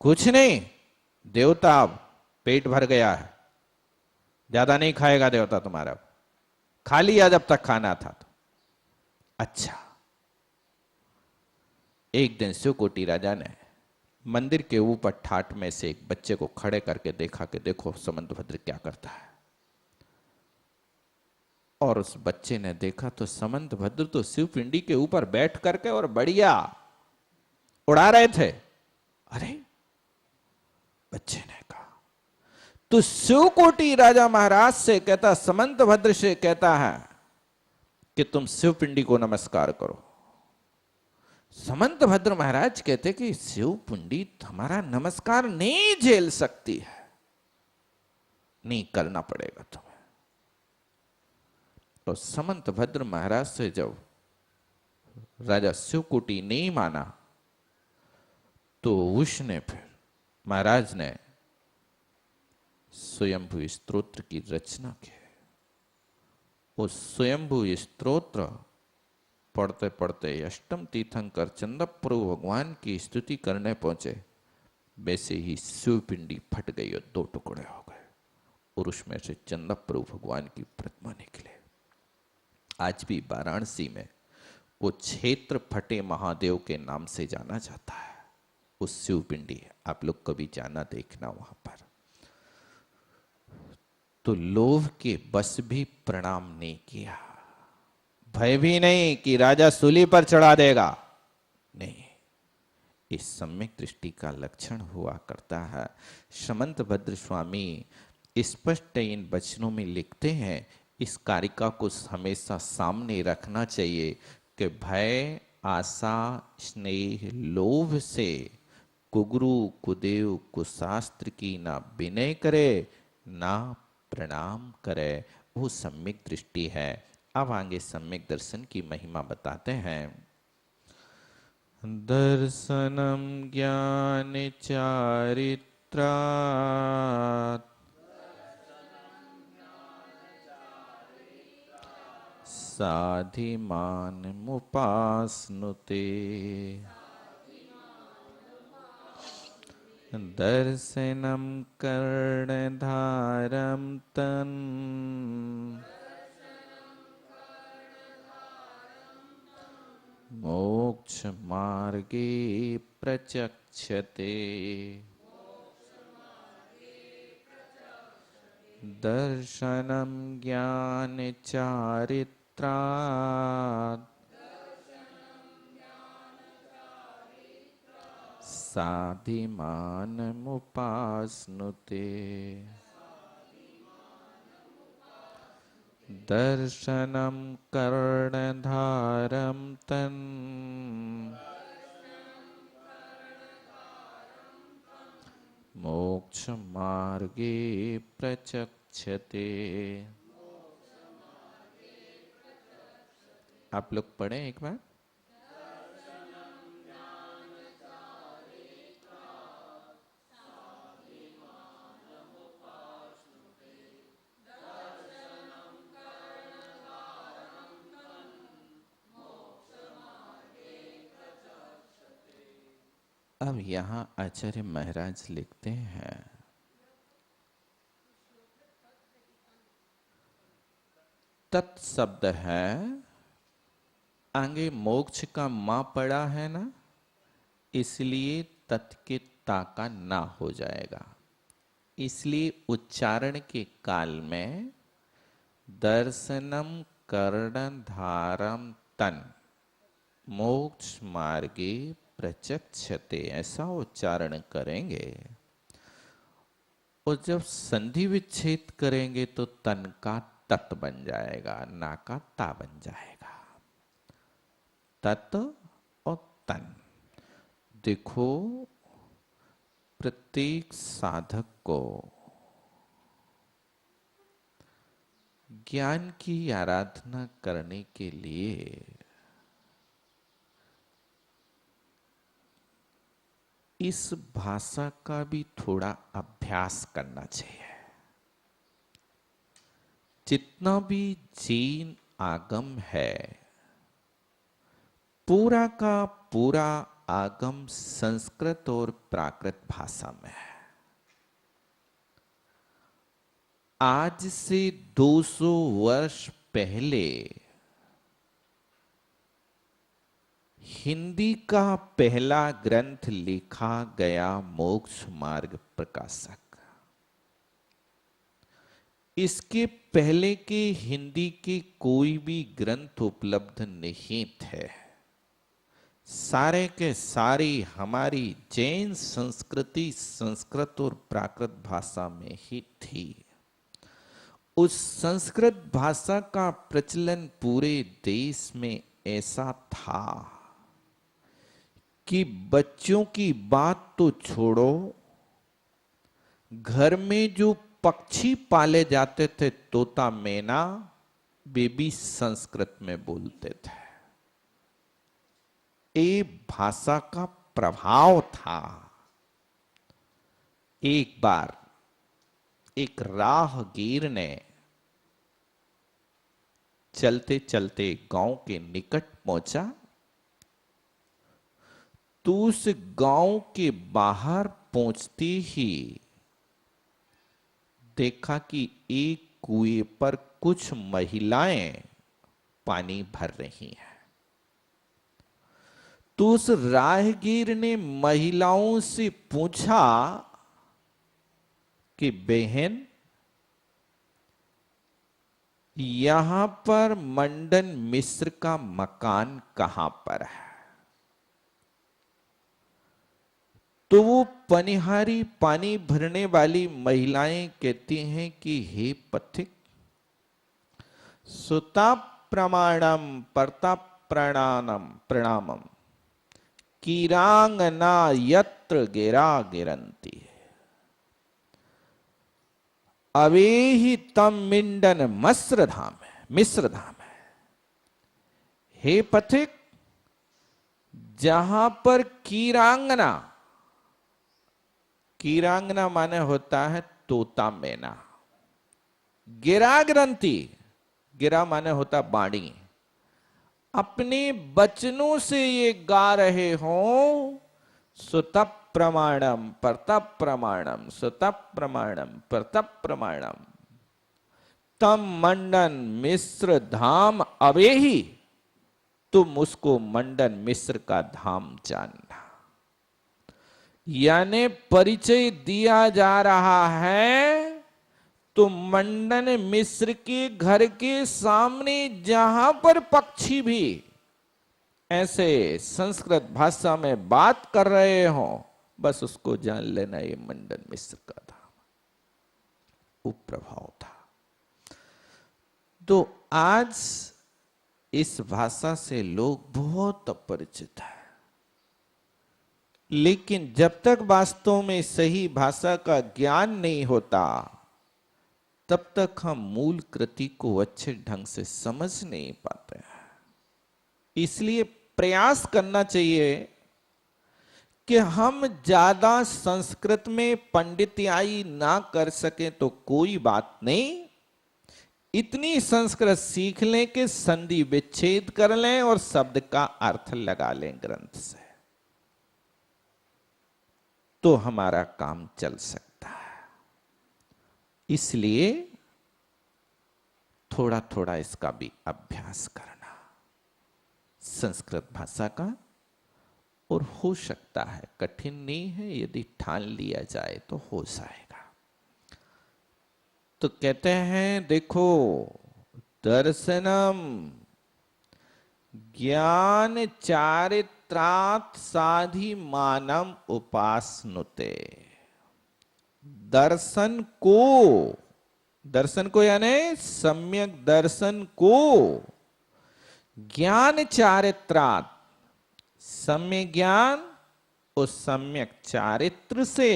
कुछ नहीं, देवता अब पेट भर गया है, ज्यादा नहीं खाएगा देवता तुम्हारा, खा लिया जब तक खाना था तो। अच्छा, एक दिन शिवकोटि राजा ने मंदिर के ऊपर ठाट में से एक बच्चे को खड़े करके देखा कि देखो समंतभद्र क्या करता है। और उस बच्चे ने देखा तो समंतभद्र तो शिव पिंडी के ऊपर बैठ करके और बढ़िया उड़ा रहे थे। अरे, बच्चे ने कहा, तो शिवकोटि राजा महाराज से कहता, समंतभद्र से कहता है कि तुम शिव पिंडी को नमस्कार करो। समंतभद्र महाराज कहते कि शिव पिंडी हमारा नमस्कार नहीं झेल सकती है, नहीं करना पड़ेगा तुम्हें। तो समंतभद्र महाराज से जब राजा शिवकोटि नहीं माना तो उसने फिर महाराज ने स्वयंभू स्तोत्र की रचना की। उस स्वयंभू स्तोत्र पढ़ते पढ़ते अष्टम तीर्थंकर चंदप्रभु भगवान की स्तुति करने पहुंचे, वैसे ही शिवपिंडी फट गई और दो टुकड़े हो गए और उसमें से चंदप्रभु भगवान की प्रतिमा निकले। आज भी वाराणसी में वो क्षेत्र फटे महादेव के नाम से जाना जाता है। उस शिवपिंडी आप लोग कभी जाना देखना वहां पर। तो लोभ के बस भी प्रणाम नहीं किया, भय भी नहीं कि राजा सूली पर चढ़ा देगा, नहीं। इस सम्यक दृष्टि का लक्षण हुआ करता है। समंतभद्र स्वामी स्पष्ट इन वचनों में लिखते हैं, इस कारिका को हमेशा सामने रखना चाहिए कि भय, आशा, स्नेह, लोभ से कुगुरु कुदेव कुशास्त्र की ना विनय करे ना प्रणाम करे, वो सम्यक दृष्टि है। अब आगे सम्यक दर्शन की महिमा बताते हैं। दर्शनम ज्ञान चारित्रात् साधिमान मुपास्नुते। दर्शनम कर्णधारम तन मोक्ष मार्गे प्रचक्षते। दर्शनम ज्ञान चारित्रात् साधिमान मुपास्नुते। दर्शनम कर्णधारम तन मोक्ष मार्गे प्रचक्षते। आप लोग पढ़ें एक बार। अब यहां आचार्य महाराज लिखते हैं, तत् शब्द है, आगे मोक्ष का मां पड़ा है ना, इसलिए तत् के ता का ना हो जाएगा। इसलिए उच्चारण के काल में दर्शनम कर्णधारम तन मोक्ष मार्गे प्रचक्षते, ऐसा उच्चारण करेंगे। और जब संधि विच्छेद करेंगे तो तन का तत् बन जाएगा, ना का ता बन जाएगा। तत् और तन। देखो, प्रत्येक साधक को ज्ञान की आराधना करने के लिए इस भाषा का भी थोड़ा अभ्यास करना चाहिए। जितना भी जैन आगम है, पूरा का पूरा आगम संस्कृत और प्राकृत भाषा में है। आज से 200 वर्ष पहले हिंदी का पहला ग्रंथ लिखा गया मोक्ष मार्ग प्रकाशक, इसके पहले के हिंदी के कोई भी ग्रंथ उपलब्ध नहीं थे। सारे के सारी हमारी जैन संस्कृति संस्कृत और प्राकृत भाषा में ही थी। उस संस्कृत भाषा का प्रचलन पूरे देश में ऐसा था कि बच्चों की बात तो छोड़ो, घर में जो पक्षी पाले जाते थे तोता मैना, वे भी संस्कृत में बोलते थे। ये भाषा का प्रभाव था। एक बार एक राहगीर ने चलते चलते गांव के निकट पहुंचा तो उस गांव के बाहर पहुंचते ही देखा कि एक कुएं पर कुछ महिलाएं पानी भर रही हैं। तो उस राहगीर ने महिलाओं से पूछा कि बहन, यहां पर मंडन मिश्र का मकान कहां पर है? तो वो पनिहारी पानी भरने वाली महिलाएं कहती हैं कि हे पथिक, सुता प्रमाणम परता प्रणामम कीरांगना यत्र गिरा गिरंती अवेहि तम मिंडन मिश्र धाम है। हे पथिक, जहां पर कीरांगना, कीरांगना माने होता है तोता मैना, गिरा ग्रंथि, गिरा माने होता बाणी, अपने बचनों से ये गा रहे हो, सुतप प्रमाणम परतप प्रमाणम सुतप प्रमाणम परतप प्रमाणम तम मंडन मिश्र धाम अवेहि, तुम उसको मंडन मिश्र का धाम जानना। यानी परिचय दिया जा रहा है तो मंडन मिश्र के घर के सामने जहां पर पक्षी भी ऐसे संस्कृत भाषा में बात कर रहे हो, बस उसको जान लेना ये मंडन मिश्र का धाम। वो प्रभाव था। तो आज इस भाषा से लोग बहुत अपरिचित हैं, लेकिन जब तक वास्तव में सही भाषा का ज्ञान नहीं होता तब तक हम मूल कृति को अच्छे ढंग से समझ नहीं पाते हैं। इसलिए प्रयास करना चाहिए कि हम ज्यादा संस्कृत में पंडिताई ना कर सके तो कोई बात नहीं, इतनी संस्कृत सीख लें कि संधि विच्छेद कर लें और शब्द का अर्थ लगा लें ग्रंथ से, तो हमारा काम चल सकता है। इसलिए थोड़ा थोड़ा इसका भी अभ्यास करना संस्कृत भाषा का, और हो सकता है, कठिन नहीं है, यदि ठान लिया जाए तो हो जाएगा। तो कहते हैं देखो, दर्शनम ज्ञान चारित्रात् साधि मानम उपासनुते। दर्शन को यानी सम्यक दर्शन को ज्ञान चारित्रात्, सम्यक ज्ञान उस सम्यक चारित्र से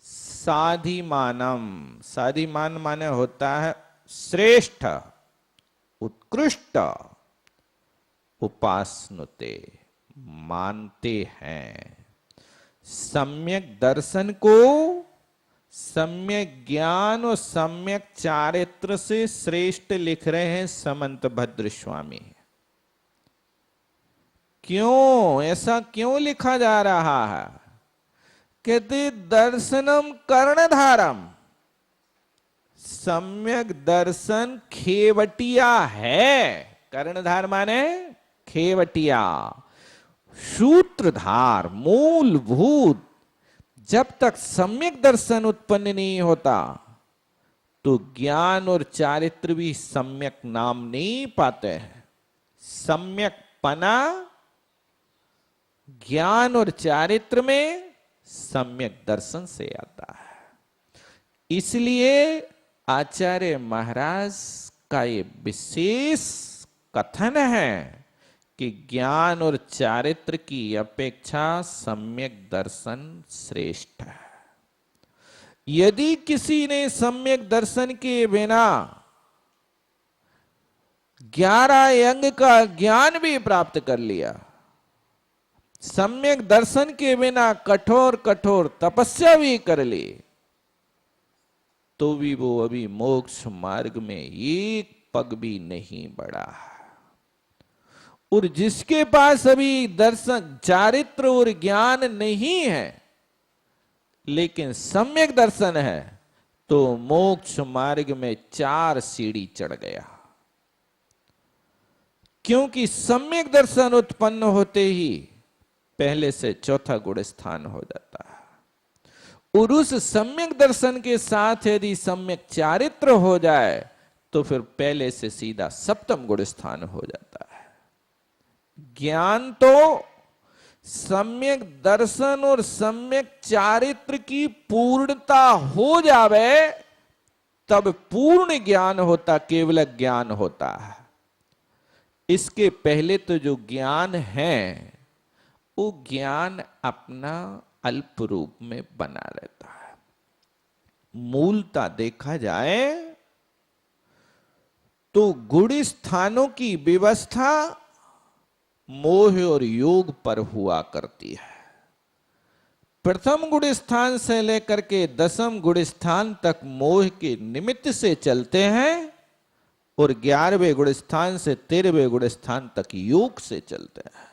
साधिमानम, साधिमान माने होता है श्रेष्ठ उत्कृष्ट, उपासनुते मानते हैं। सम्यक दर्शन को सम्यक ज्ञान और सम्यक चारित्र से श्रेष्ठ लिख रहे हैं समंत भद्र स्वामी। क्यों ऐसा क्यों लिखा जा रहा है? कहते दर्शनम कर्णधारम, सम्यक दर्शन खेवटिया है। कर्णधार माने खेवटिया, सूत्रधार मूलभूत। जब तक सम्यक दर्शन उत्पन्न नहीं होता तो ज्ञान और चारित्र भी सम्यक नाम नहीं पाते हैं। सम्यक पना ज्ञान और चारित्र में सम्यक दर्शन से आता है। इसलिए आचार्य महाराज का ये विशेष कथन है कि ज्ञान और चारित्र की अपेक्षा सम्यक दर्शन श्रेष्ठ है। यदि किसी ने सम्यक दर्शन के बिना 11 अंग का ज्ञान भी प्राप्त कर लिया, सम्यक दर्शन के बिना कठोर कठोर तपस्या भी कर ली, तो भी वो अभी मोक्ष मार्ग में एक पग भी नहीं बढ़ा। और जिसके पास अभी दर्शन चारित्र और ज्ञान नहीं है लेकिन सम्यक दर्शन है, तो मोक्ष मार्ग में 4 सीढ़ी चढ़ गया। क्योंकि सम्यक दर्शन उत्पन्न होते ही पहले से चौथा गुण स्थान हो जाता है, और उस सम्यक दर्शन के साथ यदि सम्यक चारित्र हो जाए तो फिर पहले से सीधा सप्तम गुण स्थान हो जाता है। ज्ञान तो सम्यक दर्शन और सम्यक चारित्र की पूर्णता हो जावे तब पूर्ण ज्ञान होता, केवल ज्ञान होता है। इसके पहले तो जो ज्ञान है वो ज्ञान अपना अल्प रूप में बना रहता है। मूलता देखा जाए तो गुण स्थानों की व्यवस्था मोह और योग पर हुआ करती है। प्रथम गुण स्थान से लेकर के 10वें गुण स्थान तक मोह के निमित्त से चलते हैं, और 11वें गुण स्थान से 13वें गुण स्थान तक योग से चलते हैं।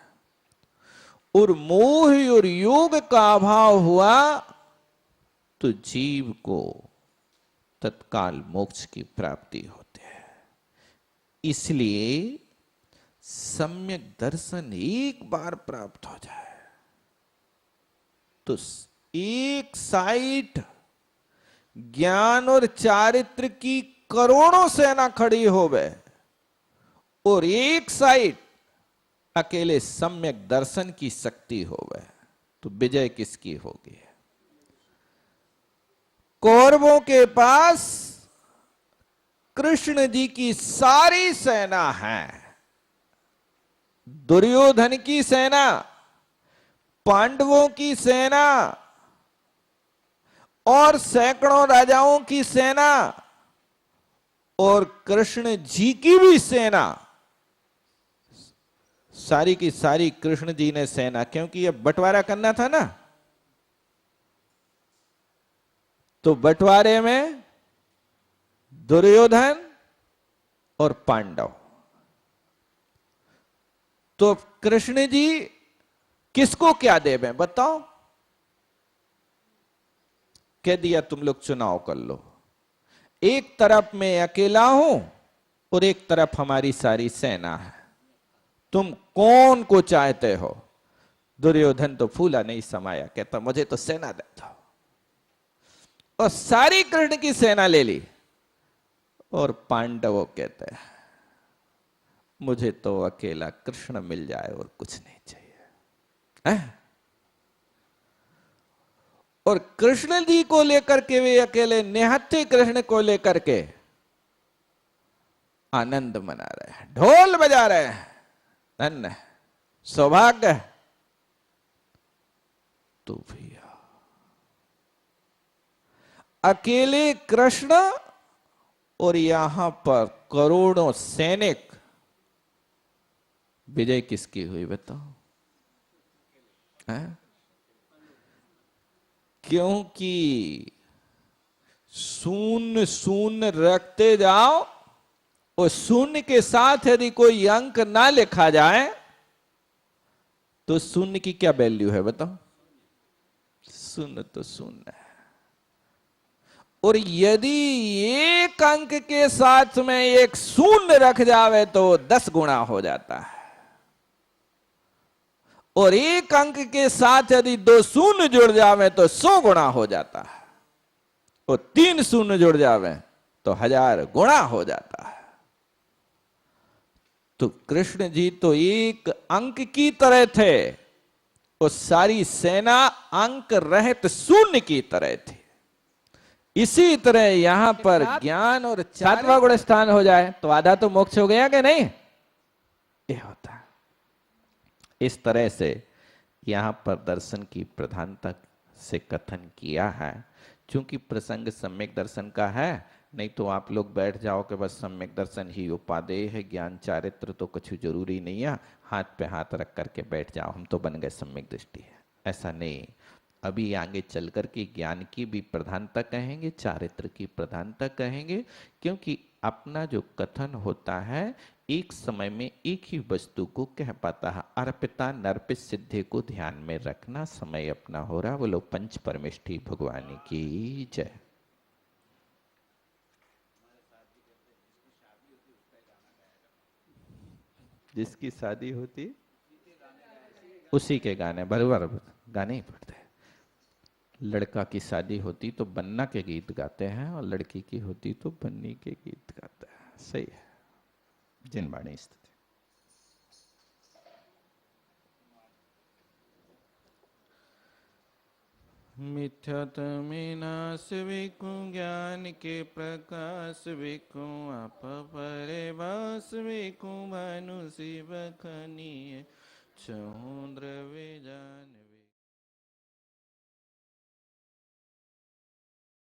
और मोह और योग का अभाव हुआ तो जीव को तत्काल मोक्ष की प्राप्ति होती है। इसलिए सम्यक दर्शन एक बार प्राप्त हो जाए तो एक साइड ज्ञान और चारित्र की करोड़ों सेना खड़ी होवे, और एक साइड अकेले सम्यक दर्शन की शक्ति होवे, तो विजय किसकी होगी? कौरवों के पास कृष्ण जी की सारी सेना है, दुर्योधन की सेना, पांडवों की सेना और सैकड़ों राजाओं की सेना, और कृष्ण जी की भी सेना, सारी की सारी कृष्ण जी ने सेना, क्योंकि ये बंटवारा करना था ना, तो बंटवारे में दुर्योधन और पांडव। तो कृष्ण जी किसको क्या देवे बताओ? कह दिया तुम लोग चुनाव कर लो, एक तरफ मैं अकेला हूं और एक तरफ हमारी सारी सेना है, तुम कौन को चाहते हो? दुर्योधन तो फूला नहीं समाया, कहता मुझे तो सेना दे दो, और सारी कृष्ण की सेना ले ली। और पांडवों कहते हैं मुझे तो अकेला कृष्ण मिल जाए और कुछ नहीं चाहिए। और कृष्ण जी को लेकर के वे अकेले निहत्थे कृष्ण को लेकर के आनंद मना रहे हैं, ढोल बजा रहे हैं, धन्य सौभाग्य। तो भैया अकेले कृष्ण और यहां पर करोड़ों सैनिक, विजय किसकी हुई बताओ? क्योंकि शून्य शून्य रखते जाओ और शून्य के साथ यदि कोई अंक ना लिखा जाए तो शून्य की क्या वैल्यू है बताओ? शून्य तो शून्य है। और यदि एक अंक के साथ में एक शून्य रख जावे तो 10 गुना हो जाता है, और एक अंक के साथ यदि 2 शून्य जुड़ जावे तो 100 गुना हो जाता है, और 3 शून्य जुड़ जावे तो 1000 गुणा हो जाता है। तो कृष्ण जी तो एक अंक की तरह थे, वो सारी सेना अंक रहित शून्य की तरह थी। इसी तरह यहां पर ज्ञान और 7वां गुण स्थान हो जाए तो आधा तो मोक्ष हो गया कि नहीं? ये होता है। इस तरह से यहां पर दर्शन की प्रधानता से कथन किया है। चूंकि प्रसंग सम्यक दर्शन का है, नहीं तो आप लोग बैठ जाओ कि बस सम्यक दर्शन ही उपादेय है, ज्ञान चारित्र तो कुछ जरूरी नहीं है, हाथ पे हाथ रख करके बैठ जाओ हम तो बन गए सम्यक दृष्टि है, ऐसा नहीं। अभी आगे चल कर के ज्ञान की भी प्रधानता कहेंगे, चारित्र की प्रधानता कहेंगे, क्योंकि अपना जो कथन होता है एक समय में एक ही वस्तु को कह पाता है। अर्पिता नर्पित सिद्धि को ध्यान में रखना, समय अपना हो रहा। बोलो पंच परमेष्ठी भगवान की जय। जिसकी शादी होती उसी के गाने बराबर गाने ही पड़ते हैं। लड़का की शादी होती तो बन्ना के गीत गाते हैं और लड़की की होती तो बन्नी के गीत गाते हैं। सही है। जिनवाणी स्थिति मिथ्यात्म नाश विकु ज्ञान के प्रकाश विकु आप परिवास विकु मनुष्य बखनीय चहुद्र विजान।